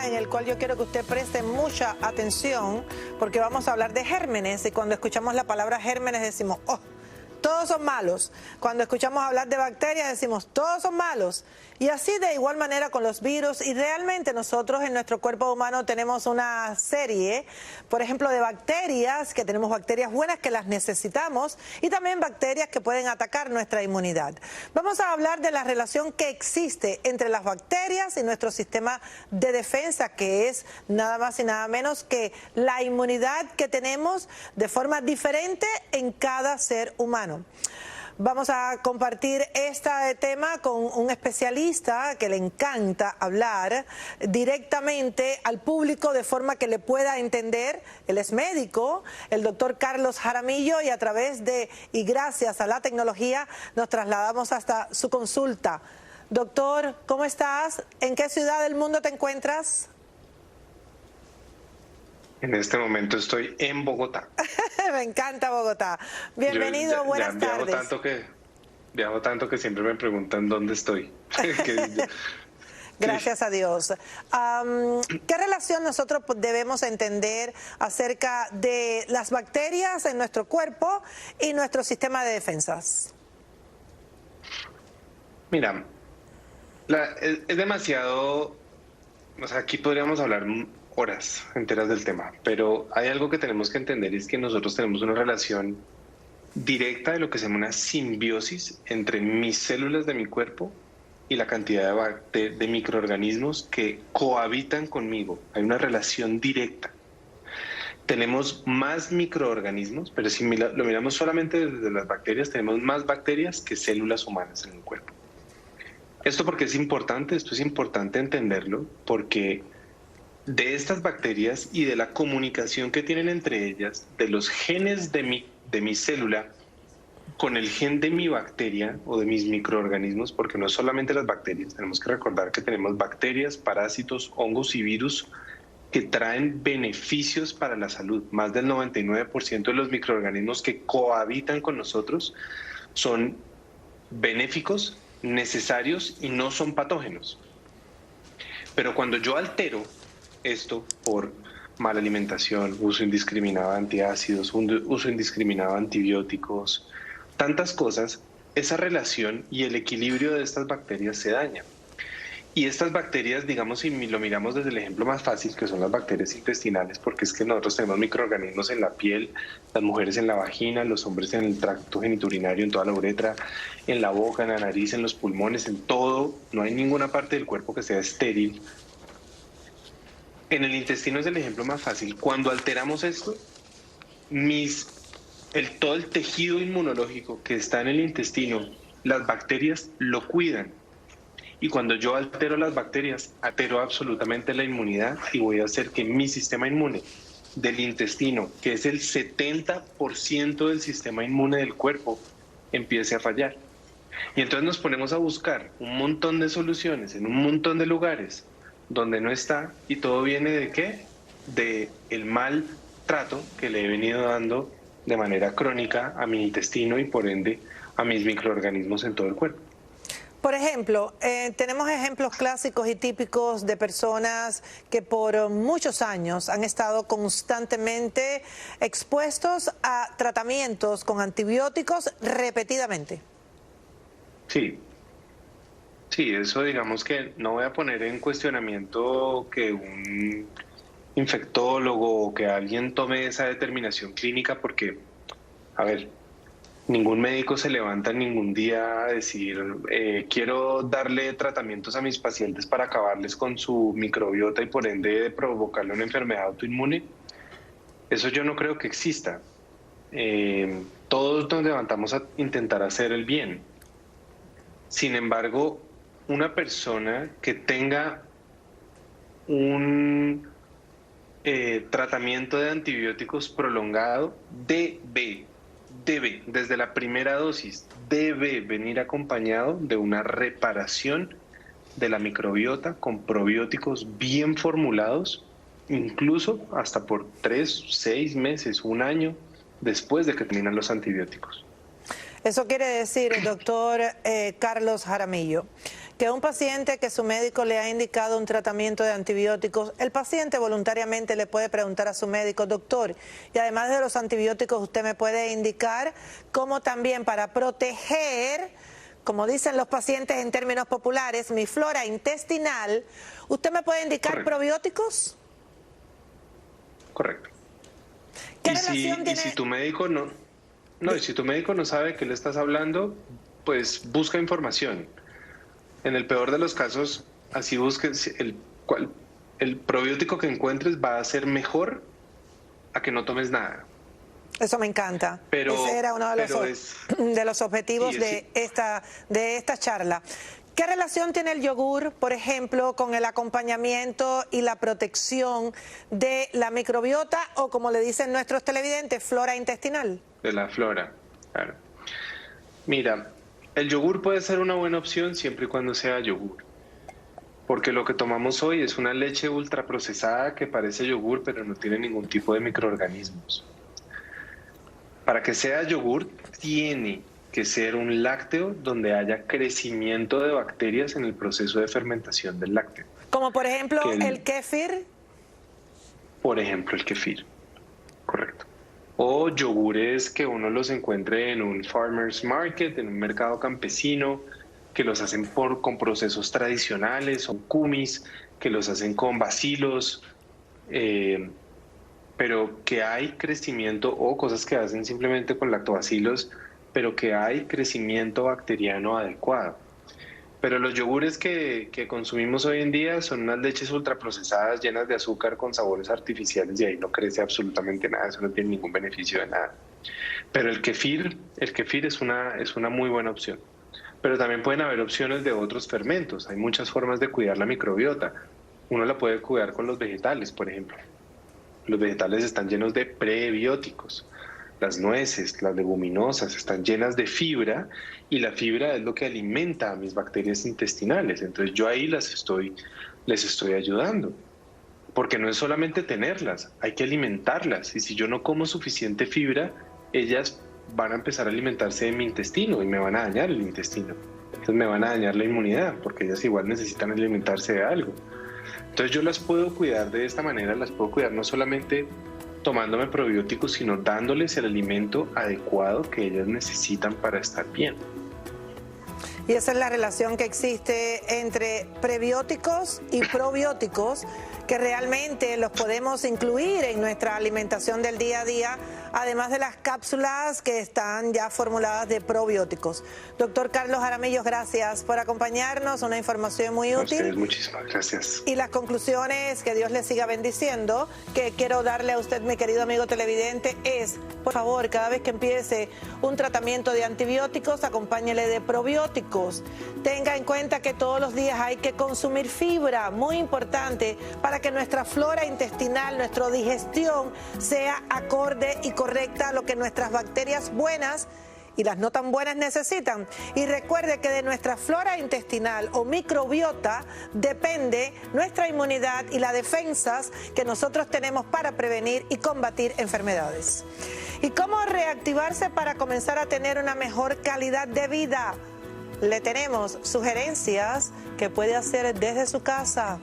tema en el cual yo quiero que usted preste mucha atención, porque vamos a hablar de gérmenes, y cuando escuchamos la palabra gérmenes decimos, oh, todos son malos. Cuando escuchamos hablar de bacterias decimos, todos son malos. Y así de igual manera con los virus. Y realmente nosotros en nuestro cuerpo humano tenemos una serie, por ejemplo, de bacterias, que tenemos bacterias buenas que las necesitamos, y también bacterias que pueden atacar nuestra inmunidad. Vamos a hablar de la relación que existe entre las bacterias y nuestro sistema de defensa, que es nada más y nada menos que la inmunidad que tenemos de forma diferente en cada ser humano. Vamos a compartir este tema con un especialista que le encanta hablar directamente al público de forma que le pueda entender. Él es médico, el doctor Carlos Jaramillo, y a través de y gracias a la tecnología nos trasladamos hasta su consulta. Doctor, ¿cómo estás? ¿En qué ciudad del mundo te encuentras? En este momento estoy en Bogotá. Me encanta Bogotá. Bienvenido, buenas tardes. Viajo tanto que siempre me preguntan dónde estoy. Gracias a Dios. ¿Qué relación nosotros debemos entender acerca de las bacterias en nuestro cuerpo y nuestro sistema de defensas? Mira, es demasiado... O sea, aquí podríamos hablar horas enteras del tema, pero hay algo que tenemos que entender, y es que nosotros tenemos una relación directa de lo que se llama una simbiosis entre mis células de mi cuerpo y la cantidad de microorganismos que cohabitan conmigo. Hay una relación directa. Tenemos más microorganismos, pero si lo miramos solamente desde las bacterias, tenemos más bacterias que células humanas en el cuerpo. ¿Esto por qué es importante? Esto es importante entenderlo porque de estas bacterias y de la comunicación que tienen entre ellas, de los genes de mi célula con el gen de mi bacteria o de mis microorganismos, porque no solamente las bacterias, tenemos que recordar que tenemos bacterias, parásitos, hongos y virus que traen beneficios para la salud. Más del 99% de los microorganismos que cohabitan con nosotros son benéficos, necesarios y no son patógenos. Pero cuando yo altero esto por mala alimentación, uso indiscriminado de antiácidos, uso indiscriminado de antibióticos, tantas cosas, esa relación y el equilibrio de estas bacterias se daña. Y estas bacterias, digamos, si lo miramos desde el ejemplo más fácil, que son las bacterias intestinales, porque es que nosotros tenemos microorganismos en la piel, las mujeres en la vagina, los hombres en el tracto genitourinario, en toda la uretra, en la boca, en la nariz, en los pulmones, en todo. No hay ninguna parte del cuerpo que sea estéril. En el intestino es el ejemplo más fácil. Cuando alteramos esto, todo el tejido inmunológico que está en el intestino, las bacterias lo cuidan. Y cuando yo altero las bacterias, altero absolutamente la inmunidad y voy a hacer que mi sistema inmune del intestino, que es el 70% del sistema inmune del cuerpo, empiece a fallar. Y entonces nos ponemos a buscar un montón de soluciones en un montón de lugares donde no está, y todo viene ¿de qué? De el mal trato que le he venido dando de manera crónica a mi intestino y por ende a mis microorganismos en todo el cuerpo. Por ejemplo, tenemos ejemplos clásicos y típicos de personas que por muchos años han estado constantemente expuestos a tratamientos con antibióticos repetidamente. Sí, eso digamos que no voy a poner en cuestionamiento que un infectólogo o que alguien tome esa determinación clínica porque, a ver, ningún médico se levanta ningún día a decir quiero darle tratamientos a mis pacientes para acabarles con su microbiota y por ende provocarle una enfermedad autoinmune. Eso yo no creo que exista. Todos nos levantamos a intentar hacer el bien. Sin embargo, una persona que tenga un tratamiento de antibióticos prolongado debe, desde la primera dosis, debe venir acompañado de una reparación de la microbiota con probióticos bien formulados, incluso hasta por 3, 6 meses, un año después de que terminan los antibióticos. Eso quiere decir, doctor Carlos Jaramillo, que un paciente que su médico le ha indicado un tratamiento de antibióticos, el paciente voluntariamente le puede preguntar a su médico, doctor, y además de los antibióticos, usted me puede indicar cómo también para proteger, como dicen los pacientes en términos populares, mi flora intestinal, ¿usted me puede indicar Correcto. probióticos? Correcto. ¿Qué Y relación tiene? si tu médico y si tu médico no sabe qué le estás hablando, pues busca información. En el peor de los casos, así busques el probiótico que encuentres va a ser mejor a que no tomes nada. Eso me encanta. Pero, ese era uno de los objetivos de esta charla. ¿Qué relación tiene el yogur, por ejemplo, con el acompañamiento y la protección de la microbiota o, como le dicen nuestros televidentes, flora intestinal? De la flora, claro. Mira, el yogur puede ser una buena opción siempre y cuando sea yogur. Porque lo que tomamos hoy es una leche ultraprocesada que parece yogur, pero no tiene ningún tipo de microorganismos. Para que sea yogur, tiene que ser un lácteo donde haya crecimiento de bacterias en el proceso de fermentación del lácteo. Como por ejemplo el kéfir. Por ejemplo, el kéfir, correcto. O yogures que uno los encuentre en un farmer's market, en un mercado campesino, que los hacen con procesos tradicionales, o kumis, que los hacen con bacilos, pero que hay crecimiento, o cosas que hacen simplemente con lactobacilos, pero que hay crecimiento bacteriano adecuado. Pero los yogures que consumimos hoy en día son unas leches ultraprocesadas llenas de azúcar con sabores artificiales y ahí no crece absolutamente nada, eso no tiene ningún beneficio de nada. Pero el kéfir es una muy buena opción. Pero también pueden haber opciones de otros fermentos, hay muchas formas de cuidar la microbiota. Uno la puede cuidar con los vegetales, por ejemplo. Los vegetales están llenos de prebióticos. Las nueces, las leguminosas están llenas de fibra y la fibra es lo que alimenta a mis bacterias intestinales. Entonces yo ahí les estoy ayudando. Porque no es solamente tenerlas, hay que alimentarlas. Y si yo no como suficiente fibra, ellas van a empezar a alimentarse de mi intestino y me van a dañar el intestino. Entonces me van a dañar la inmunidad porque ellas igual necesitan alimentarse de algo. Entonces yo las puedo cuidar de esta manera, las puedo cuidar no solamente tomándome probióticos, sino dándoles el alimento adecuado que ellas necesitan para estar bien. Y esa es la relación que existe entre prebióticos y probióticos, que realmente los podemos incluir en nuestra alimentación del día a día, además de las cápsulas que están ya formuladas de probióticos. Doctor Carlos Jaramillo, gracias por acompañarnos, una información muy útil. A ustedes, muchísimas gracias. Y las conclusiones, que Dios les siga bendiciendo, que quiero darle a usted, mi querido amigo televidente, es, por favor, cada vez que empiece un tratamiento de antibióticos, acompáñele de probióticos. Tenga en cuenta que todos los días hay que consumir fibra, muy importante, para que nuestra flora intestinal, nuestra digestión sea acorde y correcta a lo que nuestras bacterias buenas y las no tan buenas necesitan. Y recuerde que de nuestra flora intestinal o microbiota depende nuestra inmunidad y las defensas que nosotros tenemos para prevenir y combatir enfermedades. ¿Y cómo reactivarse para comenzar a tener una mejor calidad de vida? Le tenemos sugerencias que puede hacer desde su casa.